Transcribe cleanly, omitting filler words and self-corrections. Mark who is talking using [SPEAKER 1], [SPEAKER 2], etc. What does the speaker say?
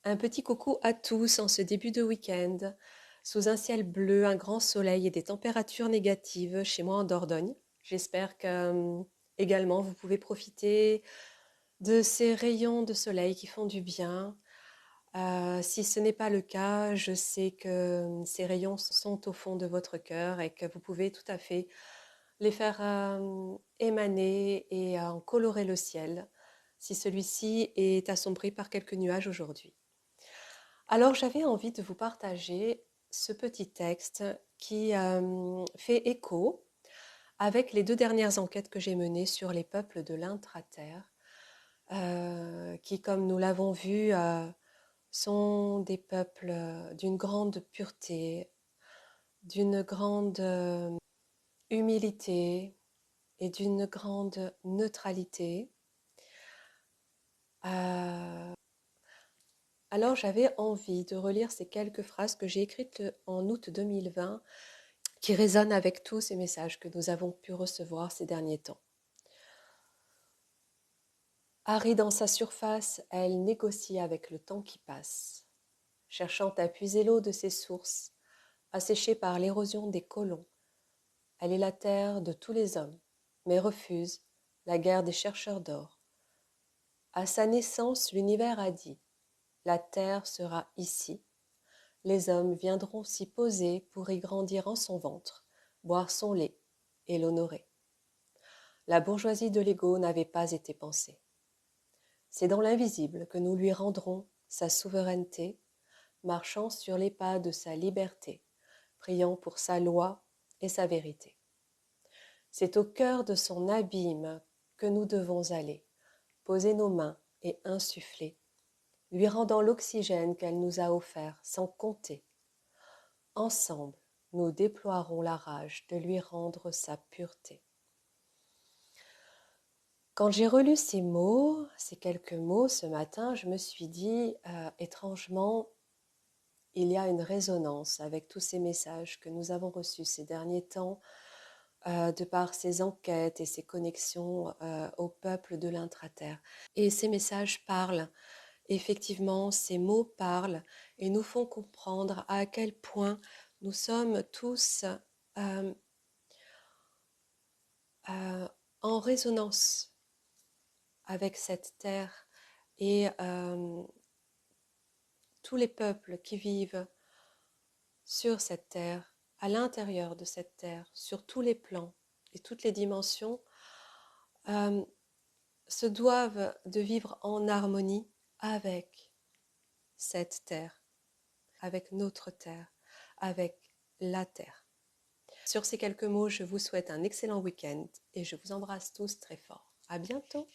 [SPEAKER 1] Un petit coucou à tous en ce début de week-end, sous un ciel bleu, un grand soleil et des températures négatives chez moi en Dordogne. J'espère que également vous pouvez profiter de ces rayons de soleil qui font du bien. Si ce n'est pas le cas, je sais que ces rayons sont au fond de votre cœur et que vous pouvez tout à fait les faire émaner et en colorer le ciel si celui-ci est assombri par quelques nuages aujourd'hui. Alors j'avais envie de vous partager ce petit texte qui fait écho avec les deux dernières enquêtes que j'ai menées sur les peuples de l'intra-terre, qui, comme nous l'avons vu, sont des peuples d'une grande pureté, d'une grande humilité et d'une grande neutralité. Euh, alors j'avais envie de relire ces quelques phrases que j'ai écrites en août 2020 qui résonnent avec tous ces messages que nous avons pu recevoir ces derniers temps. Aride dans sa surface, elle négocie avec le temps qui passe, cherchant à puiser l'eau de ses sources, asséchée par l'érosion des colons. Elle est la terre de tous les hommes, mais refuse la guerre des chercheurs d'or. À sa naissance, l'univers a dit : la terre sera ici. Les hommes viendront s'y poser pour y grandir en son ventre, boire son lait et l'honorer. La bourgeoisie de l'ego n'avait pas été pensée. C'est dans l'invisible que nous lui rendrons sa souveraineté, marchant sur les pas de sa liberté, priant pour sa loi et sa vérité. C'est au cœur de son abîme que nous devons aller, poser nos mains et insuffler, lui rendant l'oxygène qu'elle nous a offert sans compter. Ensemble, nous déploierons la rage de lui rendre sa pureté. Quand j'ai relu ces quelques mots ce matin, je me suis dit, étrangement, il y a une résonance avec tous ces messages que nous avons reçus ces derniers temps, de par ces enquêtes et ces connexions au peuple de l'intra-terre. Et ces messages parlent, effectivement, ces mots parlent et nous font comprendre à quel point nous sommes tous euh, euh, en résonance avec cette terre et tous les peuples qui vivent sur cette terre, à l'intérieur de cette terre, sur tous les plans et toutes les dimensions, euh, se doivent de vivre en harmonie avec cette terre, avec notre terre, avec la terre. Sur ces quelques mots, je vous souhaite un excellent week-end et je vous embrasse tous très fort. À bientôt!